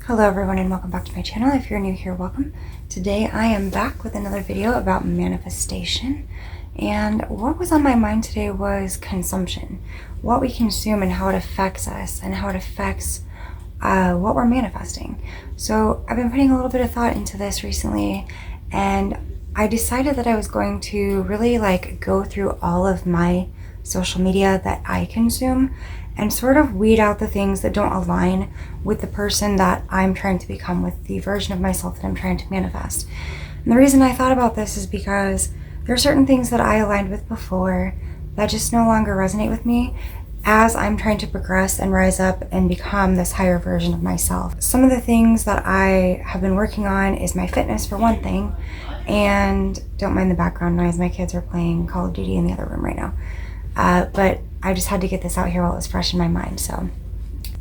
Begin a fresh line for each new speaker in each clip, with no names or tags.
Hello everyone and welcome back to my channel. If you're new here, welcome. Today I am back with another video about manifestation, and what was on my mind today was consumption. What we consume and how it affects us and how it affects what we're manifesting. So I've been putting a little bit of thought into this recently, and I decided that I was going to really go through all of my social media that I consume and sort of weed out the things that don't align with the person that I'm trying to become, with the version of myself that I'm trying to manifest. And the reason I thought about this is because there are certain things that I aligned with before that just no longer resonate with me as I'm trying to progress and rise up and become this higher version of myself. Some of the things that I have been working on is my fitness, for one thing, and don't mind the background noise, my kids are playing Call of Duty in the other room right now. But I just had to get this out here while it was fresh in my mind. So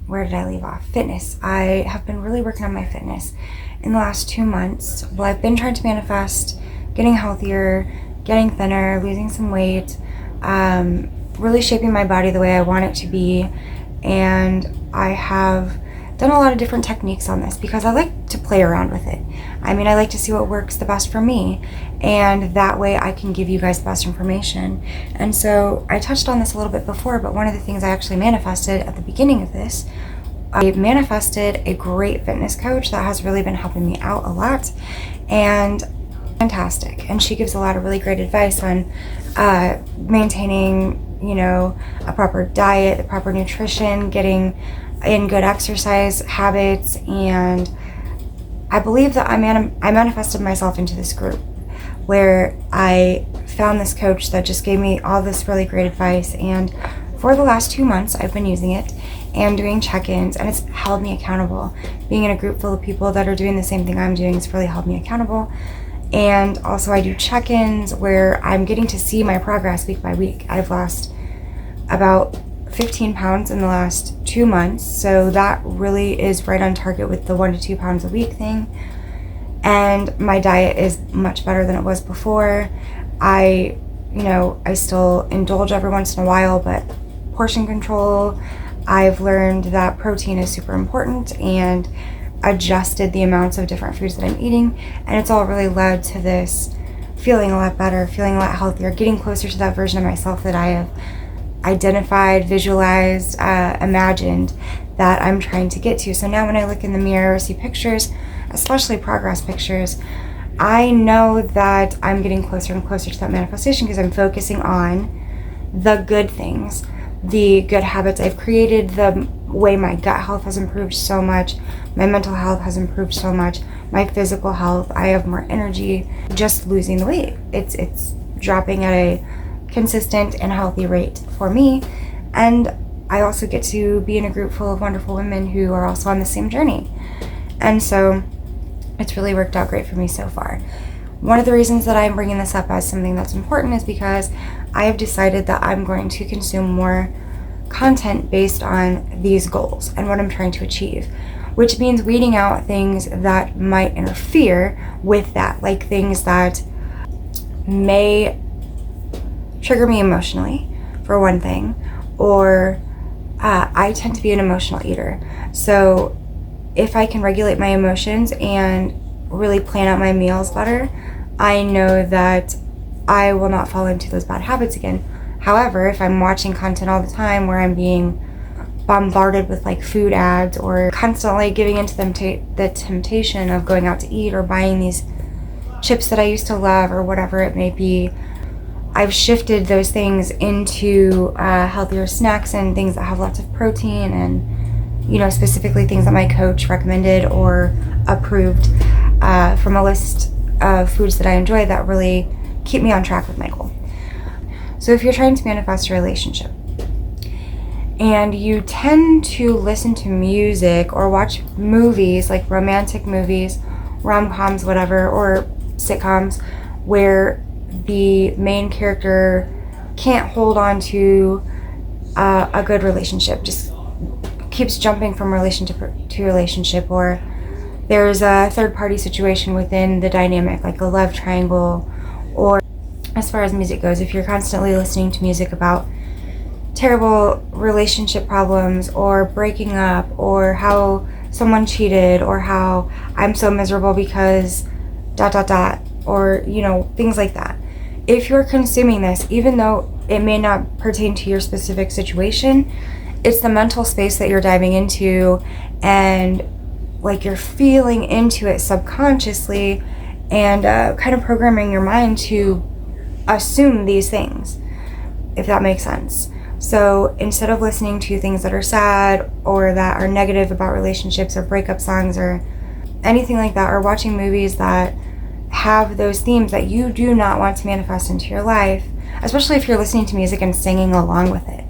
where did I leave off? Fitness. I have been really working on my fitness in the last 2 months. Well, I've been trying to manifest getting healthier, getting thinner, losing some weight, really shaping my body the way I want it to be. And I have done a lot of different techniques on this because I like to play around with it. I mean, I like to see what works the best for me, and that way I can give you guys the best information. And so I touched on this a little bit before, but one of the things I actually manifested at the beginning of this, I manifested a great fitness coach that has really been helping me out a lot, and fantastic. And she gives a lot of really great advice on maintaining, a proper diet, the proper nutrition, getting in good exercise habits. And I believe that I manifested myself into this group where I found this coach that just gave me all this really great advice, and for the last 2 months I've been using it and doing check-ins, and it's held me accountable. Being in a group full of people that are doing the same thing I'm doing has really held me accountable. And also I do check-ins where I'm getting to see my progress week by week. I've lost about 15 pounds in the last 2 months, so that really is right on target with the 1 to 2 pounds a week thing. And my diet is much better than it was before. I still indulge every once in a while, but portion control. I've learned that protein is super important and adjusted the amounts of different foods that I'm eating, and it's all really led to this feeling a lot better, feeling a lot healthier, getting closer to that version of myself that I have identified, visualized, imagined that I'm trying to get to. So now when I look in the mirror, see pictures, especially progress pictures, I know that I'm getting closer and closer to that manifestation because I'm focusing on the good things, the good habits I've created, the way my gut health has improved so much, my mental health has improved so much, my physical health, I have more energy, just losing the weight. It's dropping at a consistent and healthy rate for me, and I also get to be in a group full of wonderful women who are also on the same journey, and so it's really worked out great for me so far. One of the reasons that I'm bringing this up as something that's important is because I have decided that I'm going to consume more content based on these goals and what I'm trying to achieve, which means weeding out things that might interfere with that, like things that may trigger me emotionally, for one thing, or I tend to be an emotional eater. So if I can regulate my emotions and really plan out my meals better, I know that I will not fall into those bad habits again. However, if I'm watching content all the time where I'm being bombarded with food ads, or constantly giving into the temptation of going out to eat or buying these chips that I used to love or whatever it may be, I've shifted those things into healthier snacks and things that have lots of protein, and specifically things that my coach recommended or approved from a list of foods that I enjoy that really keep me on track with my goal. So if you're trying to manifest a relationship and you tend to listen to music or watch movies, like romantic movies, rom-coms, whatever, or sitcoms, where the main character can't hold on to a good relationship, just keeps jumping from relationship to relationship, or there's a third-party situation within the dynamic, like a love triangle, or as far as music goes, if you're constantly listening to music about terrible relationship problems or breaking up or how someone cheated, or how I'm so miserable because ... or, you know, things like that. If you're consuming this, even though it may not pertain to your specific situation, it's the mental space that you're diving into, and like you're feeling into it subconsciously, and kind of programming your mind to assume these things, if that makes sense. So instead of listening to things that are sad or that are negative about relationships or breakup songs or anything like that, or watching movies that have those themes that you do not want to manifest into your life, especially if you're listening to music and singing along with it,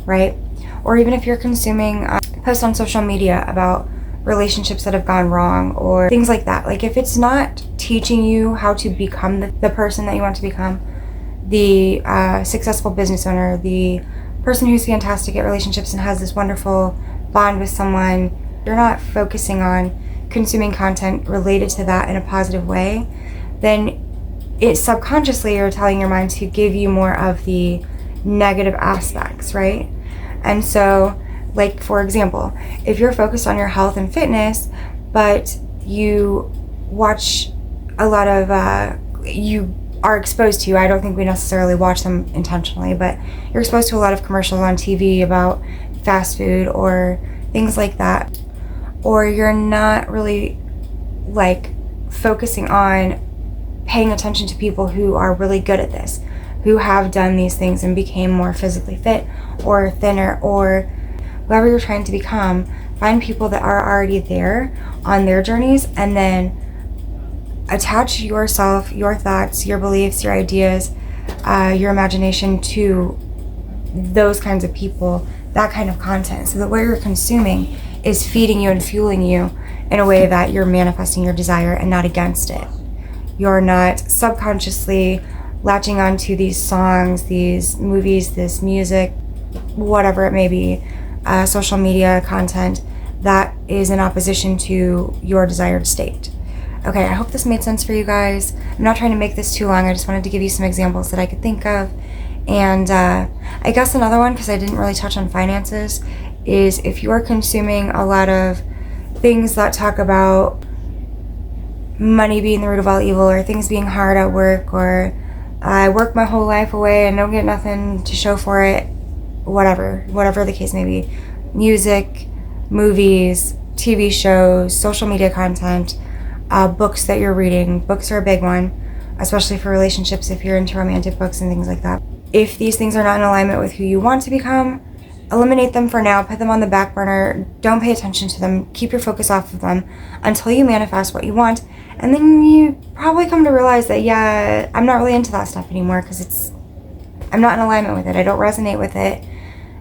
right? Or even if you're consuming posts on social media about relationships that have gone wrong or things like that. Like, if it's not teaching you how to become the person that you want to become, the successful business owner, the person who's fantastic at relationships and has this wonderful bond with someone, you're not focusing on consuming content related to that in a positive way, then it subconsciously you're telling your mind to give you more of the negative aspects, right? And so, like, for example, if you're focused on your health and fitness, but you watch a lot of, you are exposed to, I don't think we necessarily watch them intentionally, but you're exposed to a lot of commercials on TV about fast food or things like that, or you're not really like focusing on paying attention to people who are really good at this, who have done these things and became more physically fit or thinner, or whoever you're trying to become, find people that are already there on their journeys, and then attach yourself, your thoughts, your beliefs, your ideas, your imagination to those kinds of people, that kind of content, so that what you're consuming is feeding you and fueling you in a way that you're manifesting your desire and not against it. You're not subconsciously latching onto these songs, these movies, this music, whatever it may be, social media content that is in opposition to your desired state. Okay, I hope this made sense for you guys. I'm not trying to make this too long. I just wanted to give you some examples that I could think of. And I guess another one, because I didn't really touch on finances, is if you are consuming a lot of things that talk about money being the root of all evil, or things being hard at work, or I work my whole life away and don't get nothing to show for it, whatever the case may be, music, movies, TV shows, social media content, books that you're reading. Books are a big one, especially for relationships if you're into romantic books and things like that. If these things are not in alignment with who you want to become, eliminate them for now, put them on the back burner, don't pay attention to them, keep your focus off of them until you manifest what you want, and then you probably come to realize that, yeah, I'm not really into that stuff anymore because I'm not in alignment with it, I don't resonate with it,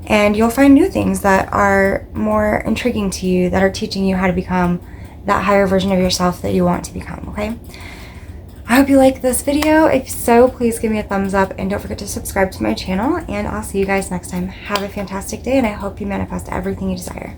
and you'll find new things that are more intriguing to you, that are teaching you how to become that higher version of yourself that you want to become, okay? I hope you liked this video. If so, please give me a thumbs up and don't forget to subscribe to my channel, and I'll see you guys next time. Have a fantastic day, and I hope you manifest everything you desire.